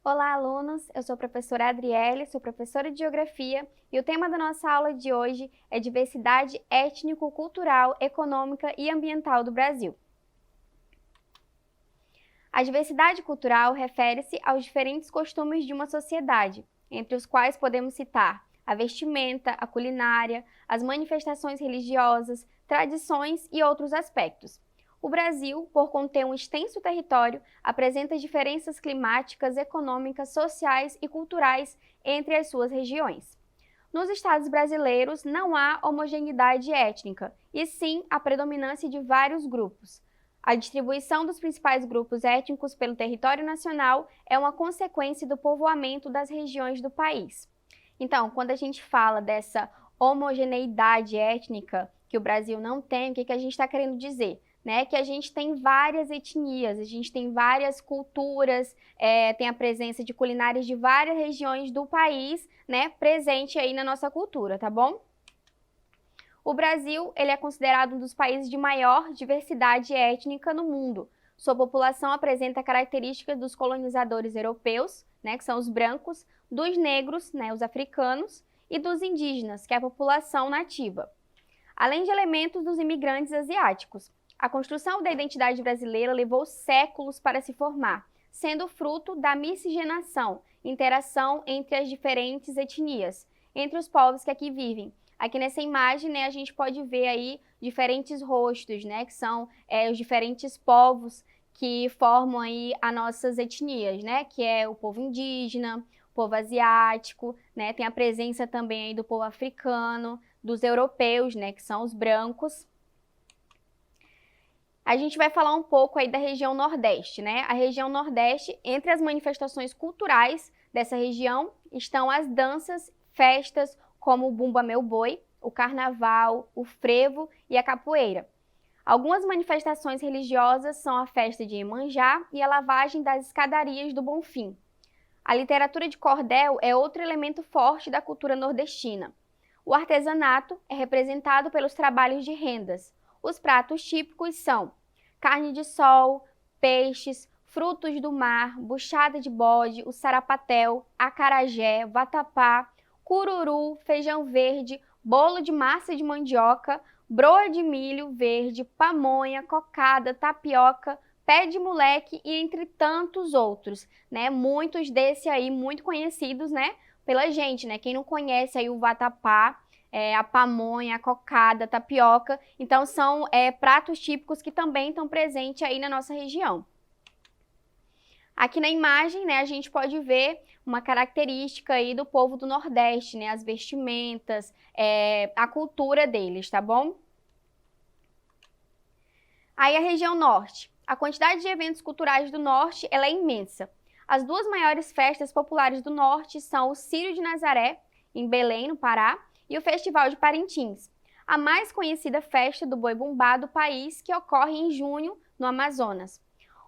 Olá, alunos! Eu sou a professora Adriele, sou professora de Geografia e o tema da nossa aula de hoje é diversidade étnico-cultural, econômica e ambiental do Brasil. A diversidade cultural refere-se aos diferentes costumes de uma sociedade, entre os quais podemos citar a vestimenta, a culinária, as manifestações religiosas, tradições e outros aspectos. O Brasil, por conter um extenso território, apresenta diferenças climáticas, econômicas, sociais e culturais entre as suas regiões. Nos estados brasileiros não há homogeneidade étnica, e sim a predominância de vários grupos. A distribuição dos principais grupos étnicos pelo território nacional é uma consequência do povoamento das regiões do país. Então, quando a gente fala dessa homogeneidade étnica que o Brasil não tem, o que a gente está querendo dizer? Que a gente tem várias etnias, a gente tem várias culturas, tem a presença de culinárias de várias regiões do país, presente aí na nossa cultura, tá bom? O Brasil, ele é considerado um dos países de maior diversidade étnica no mundo. Sua população apresenta características dos colonizadores europeus, que são os brancos, dos negros, os africanos, e dos indígenas, que é a população nativa, além de elementos dos imigrantes asiáticos. A construção da identidade brasileira levou séculos para se formar, sendo fruto da miscigenação, interação entre as diferentes etnias, entre os povos que aqui vivem. Aqui nessa imagem, a gente pode ver aí diferentes rostos, que são os diferentes povos que formam aí as nossas etnias, que é o povo indígena, o povo asiático, tem a presença também aí do povo africano, dos europeus, que são os brancos. A gente vai falar um pouco aí da região Nordeste, A região Nordeste, entre as manifestações culturais dessa região, estão as danças, festas, como o Bumba Meu Boi, o Carnaval, o Frevo e a Capoeira. Algumas manifestações religiosas são a festa de Iemanjá e a lavagem das escadarias do Bonfim. A literatura de cordel é outro elemento forte da cultura nordestina. O artesanato é representado pelos trabalhos de rendas. Os pratos típicos são carne de sol, peixes, frutos do mar, buchada de bode, o sarapatel, acarajé, vatapá, cururu, feijão verde, bolo de massa de mandioca, broa de milho verde, pamonha, cocada, tapioca, pé de moleque e entre tantos outros, Muitos desses aí muito conhecidos, pela gente, Quem não conhece aí o vatapá, a pamonha, a cocada, a tapioca, então são pratos típicos que também estão presentes aí na nossa região. Aqui na imagem, a gente pode ver uma característica aí do povo do Nordeste, as vestimentas, a cultura deles, tá bom? Aí a região Norte. A quantidade de eventos culturais do Norte ela é imensa. As duas maiores festas populares do Norte são o Círio de Nazaré, em Belém, no Pará, e o Festival de Parintins, a mais conhecida festa do boi bumbá do país, que ocorre em junho, no Amazonas.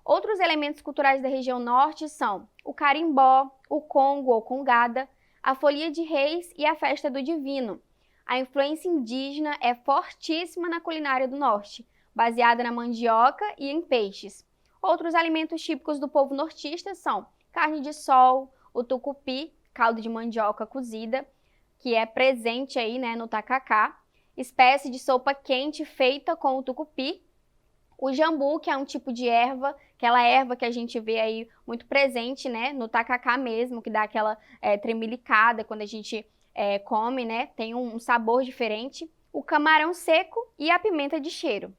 Outros elementos culturais da região Norte são o carimbó, o congo ou congada, a folia de reis e a festa do divino. A influência indígena é fortíssima na culinária do Norte, baseada na mandioca e em peixes. Outros alimentos típicos do povo nortista são carne de sol, o tucupi, caldo de mandioca cozida, que é presente aí, no tacacá, espécie de sopa quente feita com o tucupi, o jambu, que é um tipo de erva, aquela erva que a gente vê aí muito presente, no tacacá mesmo, que dá aquela tremilicada quando a gente come, tem um sabor diferente, o camarão seco e a pimenta de cheiro.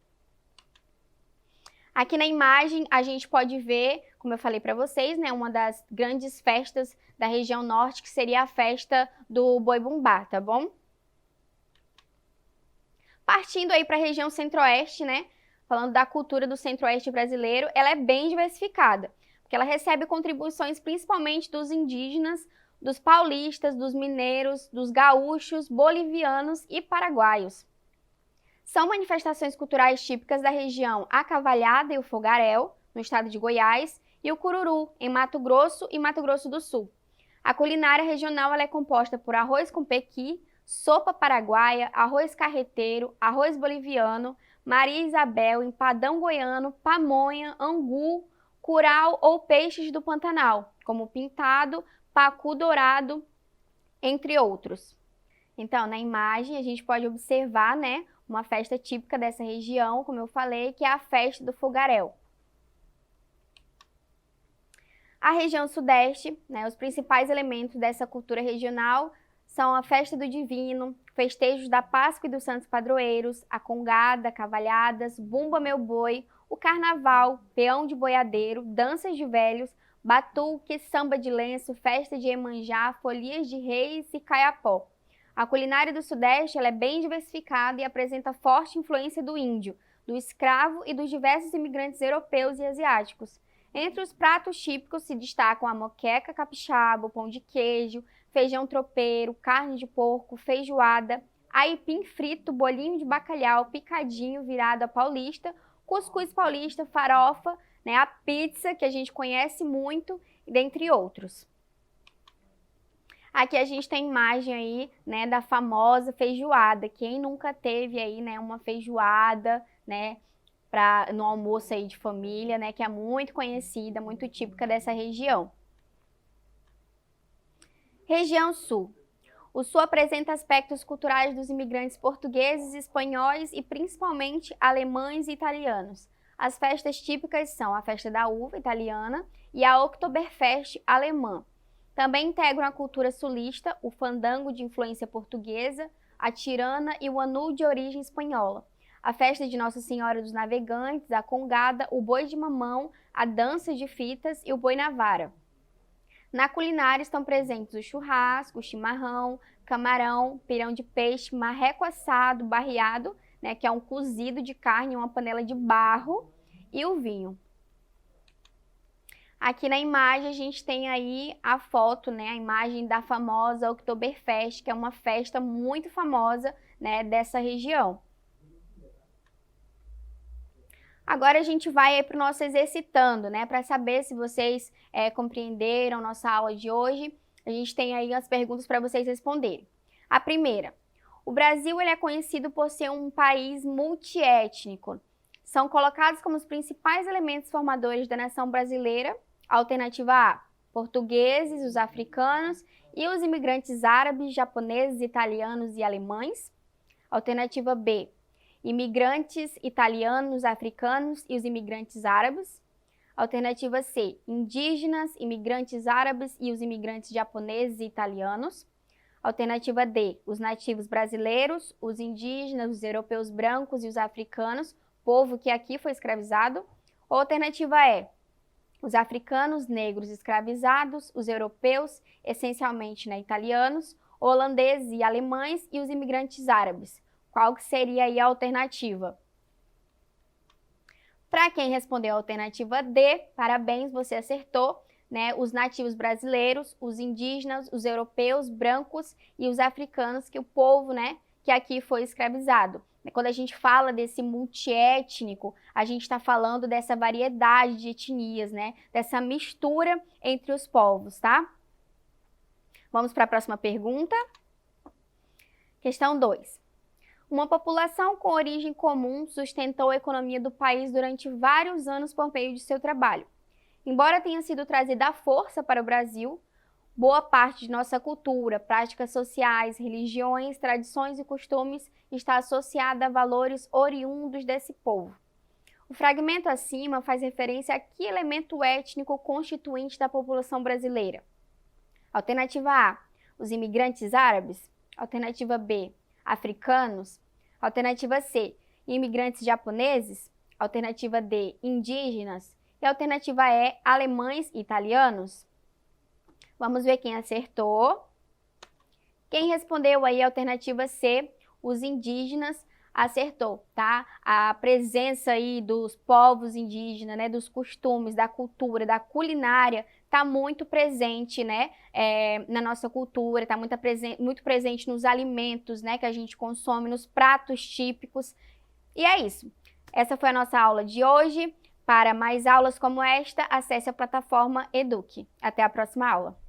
Aqui na imagem a gente pode ver, como eu falei para vocês, uma das grandes festas da região Norte, que seria a festa do boi bumbá, tá bom? Partindo aí para a região Centro-Oeste, falando da cultura do Centro-Oeste brasileiro, ela é bem diversificada, porque ela recebe contribuições principalmente dos indígenas, dos paulistas, dos mineiros, dos gaúchos, bolivianos e paraguaios. São manifestações culturais típicas da região a cavalhada e o fogaréu, no estado de Goiás, e o cururu, em Mato Grosso e Mato Grosso do Sul. A culinária regional ela é composta por arroz com pequi, sopa paraguaia, arroz carreteiro, arroz boliviano, Maria Isabel, empadão goiano, pamonha, angu, curau ou peixes do Pantanal, como pintado, pacu dourado, entre outros. Então, na imagem, a gente pode observar, né, uma festa típica dessa região, como eu falei, que é a festa do fogaréu. A região sudeste, né, os principais elementos dessa cultura regional são a festa do divino, festejos da Páscoa e dos Santos Padroeiros, a congada, cavalhadas, bumba meu boi, o carnaval, peão de boiadeiro, danças de velhos, batuque, samba de lenço, festa de Iemanjá, folias de reis e caiapó. A culinária do Sudeste ela é bem diversificada e apresenta forte influência do índio, do escravo e dos diversos imigrantes europeus e asiáticos. Entre os pratos típicos se destacam a moqueca capixaba, o pão de queijo, feijão tropeiro, carne de porco, feijoada, aipim frito, bolinho de bacalhau, picadinho virado a paulista, cuscuz paulista, farofa, né, a pizza, que a gente conhece muito, dentre outros. Aqui a gente tem imagem aí, né, da famosa feijoada. Quem nunca teve aí, né, uma feijoada, né, no almoço aí de família, né, que é muito conhecida, muito típica dessa região. Região Sul. O Sul apresenta aspectos culturais dos imigrantes portugueses, espanhóis e principalmente alemães e italianos. As festas típicas são a festa da uva italiana e a Oktoberfest alemã. Também integram a cultura sulista, o fandango de influência portuguesa, a tirana e o anu de origem espanhola. A festa de Nossa Senhora dos Navegantes, a congada, o boi de mamão, a dança de fitas e o boi na vara. Na culinária estão presentes o churrasco, o chimarrão, camarão, pirão de peixe, marreco assado, barreado, né, que é um cozido de carne em uma panela de barro, e o vinho. Aqui na imagem a gente tem aí a foto, né, a imagem da famosa Oktoberfest, que é uma festa muito famosa, né, dessa região. Agora a gente vai para o nosso exercitando, né, para saber se vocês compreenderam nossa aula de hoje. A gente tem aí as perguntas para vocês responderem. A primeira, o Brasil ele é conhecido por ser um país multiétnico. São colocados como os principais elementos formadores da nação brasileira. Alternativa A, portugueses, os africanos e os imigrantes árabes, japoneses, italianos e alemães. Alternativa B, imigrantes italianos, africanos e os imigrantes árabes. Alternativa C, indígenas, imigrantes árabes e os imigrantes japoneses e italianos. Alternativa D, os nativos brasileiros, os indígenas, os europeus brancos e os africanos, povo que aqui foi escravizado. Ou alternativa E, os africanos negros escravizados, os europeus, essencialmente, né, italianos, holandeses e alemães e os imigrantes árabes. Qual que seria aí a alternativa? Para quem respondeu a alternativa D, parabéns, você acertou, né? Os nativos brasileiros, os indígenas, os europeus, brancos e os africanos, que o povo, né, que aqui foi escravizado. Quando a gente fala desse multiétnico, a gente está falando dessa variedade de etnias, né? Dessa mistura entre os povos, tá? Vamos para a próxima pergunta. Questão 2. Uma população com origem comum sustentou a economia do país durante vários anos por meio de seu trabalho. Embora tenha sido trazida à força para o Brasil, boa parte de nossa cultura, práticas sociais, religiões, tradições e costumes está associada a valores oriundos desse povo. O fragmento acima faz referência a que elemento étnico constituinte da população brasileira? Alternativa A, os imigrantes árabes. Alternativa B, africanos. Alternativa C, imigrantes japoneses. Alternativa D, indígenas. E alternativa E, alemães e italianos. Vamos ver quem acertou. Quem respondeu aí a alternativa C, os indígenas, acertou, tá? A presença aí dos povos indígenas, né, dos costumes, da cultura, da culinária, tá muito presente, né, na nossa cultura, tá muito presente nos alimentos, né, que a gente consome, nos pratos típicos. E é isso. Essa foi a nossa aula de hoje. Para mais aulas como esta, acesse a plataforma Eduque. Até a próxima aula.